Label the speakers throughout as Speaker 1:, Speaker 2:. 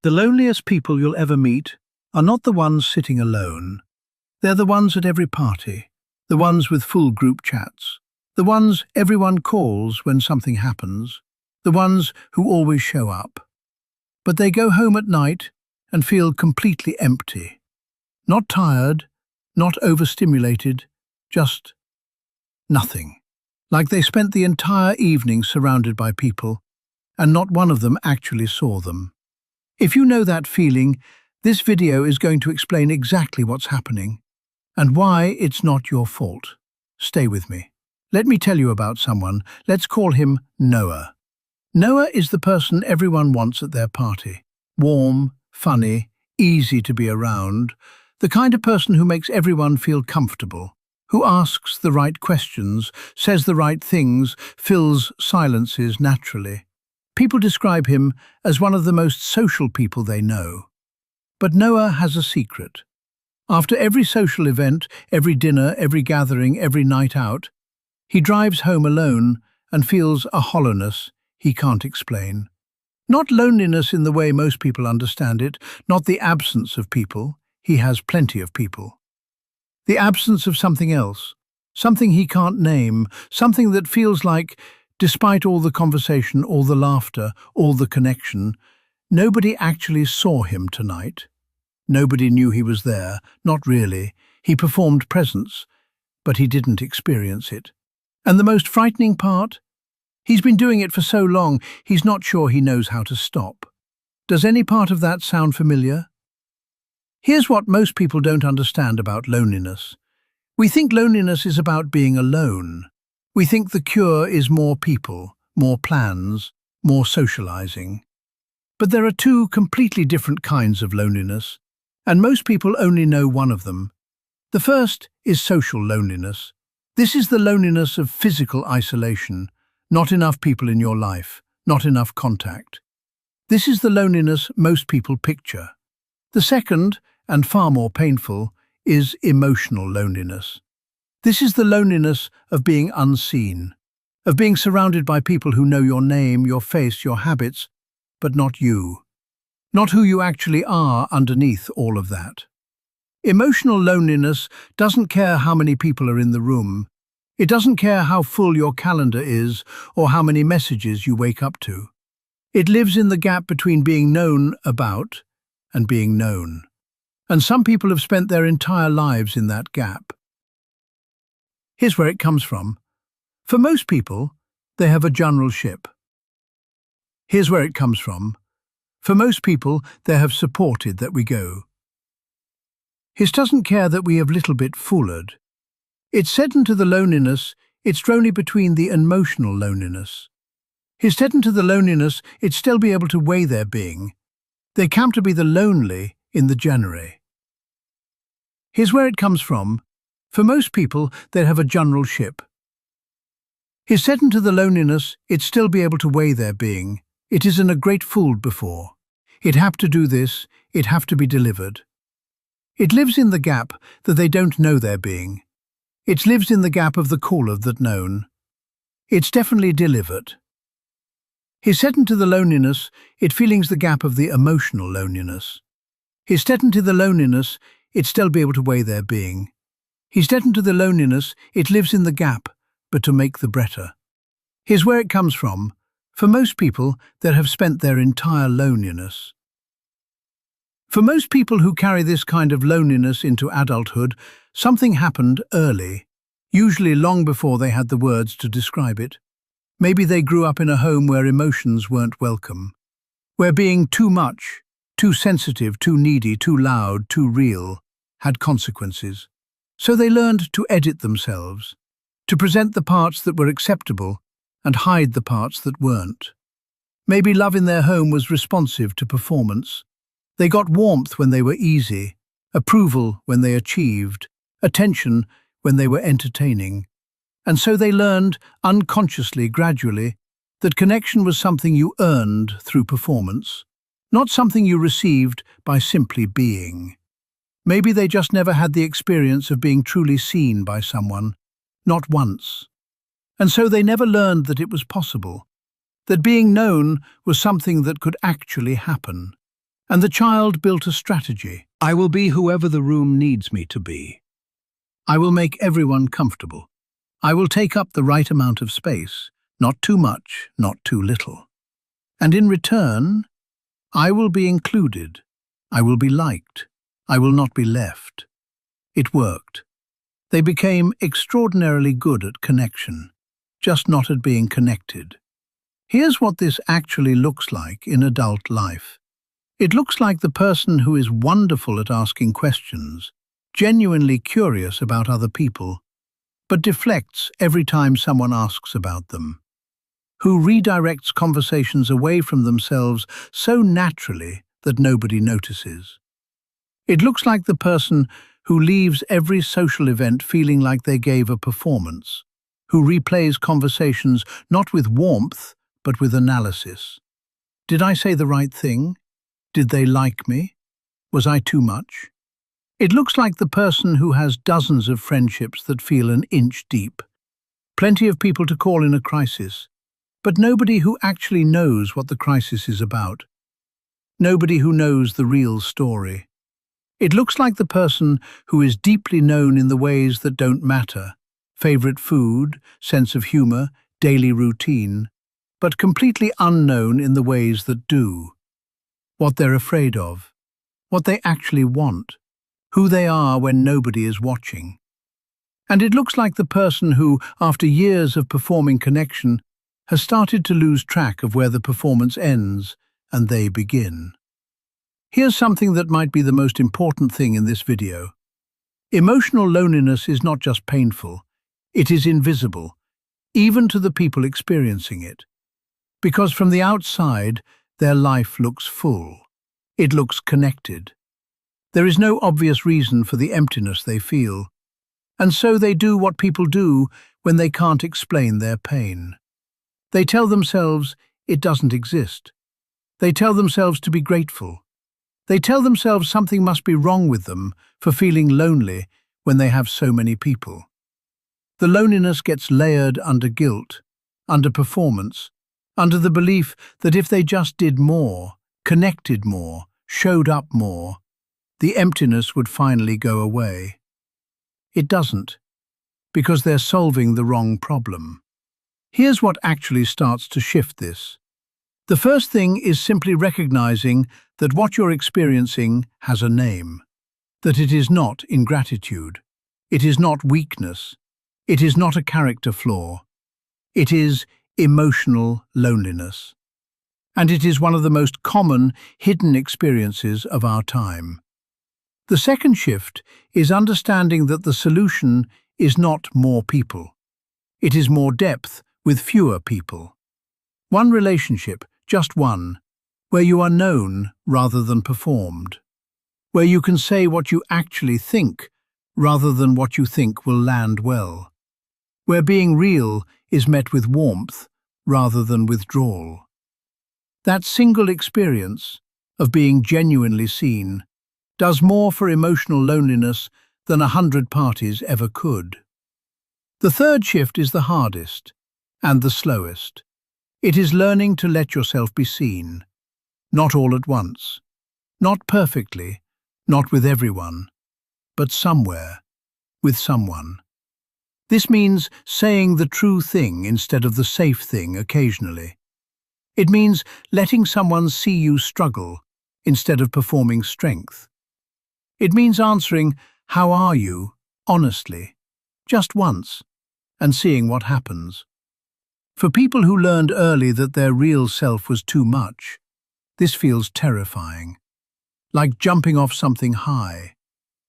Speaker 1: The loneliest people you'll ever meet are not the ones sitting alone. They're the ones at every party, the ones with full group chats, the ones everyone calls when something happens, the ones who always show up. But they go home at night and feel completely empty. Not tired, not overstimulated, just nothing. Like they spent the entire evening surrounded by people, and not one of them actually saw them. If you know that feeling, this video is going to explain exactly what's happening and why it's not your fault. Stay with me. Let me tell you about someone. Let's call him Noah. Noah is the person everyone wants at their party. Warm, funny, easy to be around. The kind of person who makes everyone feel comfortable, who asks the right questions, says the right things, fills silences naturally. People describe him as one of the most social people they know. But Noah has a secret. After every social event, every dinner, every gathering, every night out, he drives home alone and feels a hollowness he can't explain. Not loneliness in the way most people understand it, not the absence of people. He has plenty of people. The absence of something else, something he can't name, something that feels like, despite all the conversation, all the laughter, all the connection, nobody actually saw him tonight. Nobody knew he was there, not really. He performed presence, but he didn't experience it. And the most frightening part? He's been doing it for so long, he's not sure he knows how to stop. Does any part of that sound familiar? Here's what most people don't understand about loneliness. We think loneliness is about being alone. We think the cure is more people, more plans, more socializing. But there are two completely different kinds of loneliness, and most people only know one of them. The first is social loneliness. This is the loneliness of physical isolation, not enough people in your life, not enough contact. This is the loneliness most people picture. The second, and far more painful, is emotional loneliness. This is the loneliness of being unseen, of being surrounded by people who know your name, your face, your habits, but not you. Not who you actually are underneath all of that. Emotional loneliness doesn't care how many people are in the room. It doesn't care how full your calendar is or how many messages you wake up to. It lives in the gap between being known about and being known. And some people have spent their entire lives in that gap. Here's where it comes from. For most people, they have a general ship. Here's where it comes from. For most people, they have supported that we go. His doesn't care that we have little bit fooled. It's said into the loneliness, it's only between the emotional loneliness. His said into the loneliness, it's still be able to weigh their being. They come to be the lonely in the January. Here's where it comes from. For most people, they have a general ship. His said into the loneliness, it still be able to weigh their being. It isn't a great fooled before. It have to do this, it have to be delivered. It lives in the gap that they don't know their being. It lives in the gap of the caller that known. It's definitely delivered. His said into the loneliness, it feelings the gap of the emotional loneliness. His said into the loneliness, it still be able to weigh their being. He's dead into the loneliness, it lives in the gap, but to make the better. Here's where it comes from. For most people that have spent their entire loneliness. For most people who carry this kind of loneliness into adulthood, something happened early, usually long before they had the words to describe it. Maybe they grew up in a home where emotions weren't welcome, where being too much, too sensitive, too needy, too loud, too real, had consequences. So they learned to edit themselves, to present the parts that were acceptable and hide the parts that weren't. Maybe love in their home was responsive to performance. They got warmth when they were easy, approval when they achieved, attention when they were entertaining. And so they learned, unconsciously, gradually, that connection was something you earned through performance, not something you received by simply being. Maybe they just never had the experience of being truly seen by someone, not once. And so they never learned that it was possible, that being known was something that could actually happen. And the child built a strategy. I will be whoever the room needs me to be. I will make everyone comfortable. I will take up the right amount of space, not too much, not too little. And in return, I will be included. I will be liked. I will not be left. It worked. They became extraordinarily good at connection, just not at being connected. Here's what this actually looks like in adult life. It looks like the person who is wonderful at asking questions, genuinely curious about other people, but deflects every time someone asks about them, who redirects conversations away from themselves so naturally that nobody notices. It looks like the person who leaves every social event feeling like they gave a performance, who replays conversations not with warmth, but with analysis. Did I say the right thing? Did they like me? Was I too much? It looks like the person who has dozens of friendships that feel an inch deep. Plenty of people to call in a crisis, but nobody who actually knows what the crisis is about. Nobody who knows the real story. It looks like the person who is deeply known in the ways that don't matter, favorite food, sense of humor, daily routine, but completely unknown in the ways that do. What they're afraid of, what they actually want, who they are when nobody is watching. And it looks like the person who, after years of performing connection, has started to lose track of where the performance ends and they begin. Here's something that might be the most important thing in this video. Emotional loneliness is not just painful, it is invisible, even to the people experiencing it. Because from the outside, their life looks full. It looks connected. There is no obvious reason for the emptiness they feel. And so they do what people do when they can't explain their pain. They tell themselves it doesn't exist. They tell themselves to be grateful. They tell themselves something must be wrong with them for feeling lonely when they have so many people. The loneliness gets layered under guilt, under performance, under the belief that if they just did more, connected more, showed up more, the emptiness would finally go away. It doesn't, because they're solving the wrong problem. Here's what actually starts to shift this. The first thing is simply recognizing that what you're experiencing has a name, that it is not ingratitude, it is not weakness, it is not a character flaw, it is emotional loneliness. And it is one of the most common hidden experiences of our time. The second shift is understanding that the solution is not more people. It is more depth with fewer people. One relationship, just one, where you are known rather than performed, where you can say what you actually think rather than what you think will land well, where being real is met with warmth rather than withdrawal. That single experience of being genuinely seen does more for emotional loneliness than 100 parties ever could. The third shift is the hardest and the slowest. It is learning to let yourself be seen, not all at once, not perfectly, not with everyone, but somewhere, with someone. This means saying the true thing instead of the safe thing occasionally. It means letting someone see you struggle instead of performing strength. It means answering, "How are you?" honestly, just once, and seeing what happens. For people who learned early that their real self was too much, this feels terrifying. Like jumping off something high.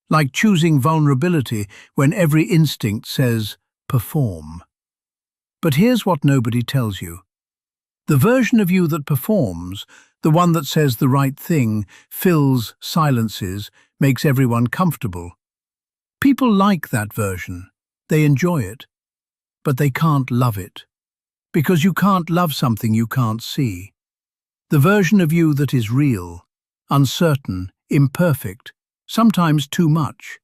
Speaker 1: Like choosing vulnerability when every instinct says, perform. But here's what nobody tells you. The version of you that performs, the one that says the right thing, fills, silences, makes everyone comfortable. People like that version. They enjoy it. But they can't love it. Because you can't love something you can't see. The version of you that is real, uncertain, imperfect, sometimes too much.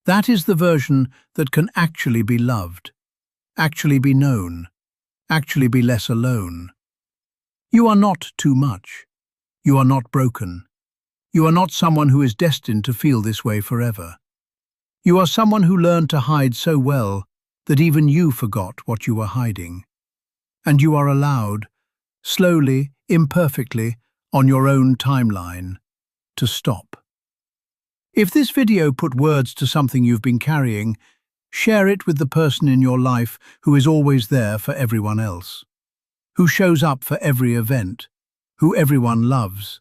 Speaker 1: That is the version that can actually be loved, actually be known, actually be less alone. You are not too much. You are not broken. You are not someone who is destined to feel this way forever. You are someone who learned to hide so well that even you forgot what you were hiding. And you are allowed, slowly, imperfectly, on your own timeline, to stop. If this video put words to something you've been carrying, share it with the person in your life who is always there for everyone else, who shows up for every event, who everyone loves,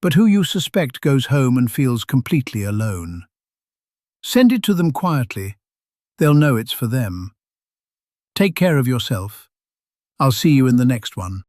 Speaker 1: but who you suspect goes home and feels completely alone. Send it to them quietly. They'll know it's for them. Take care of yourself. I'll see you in the next one.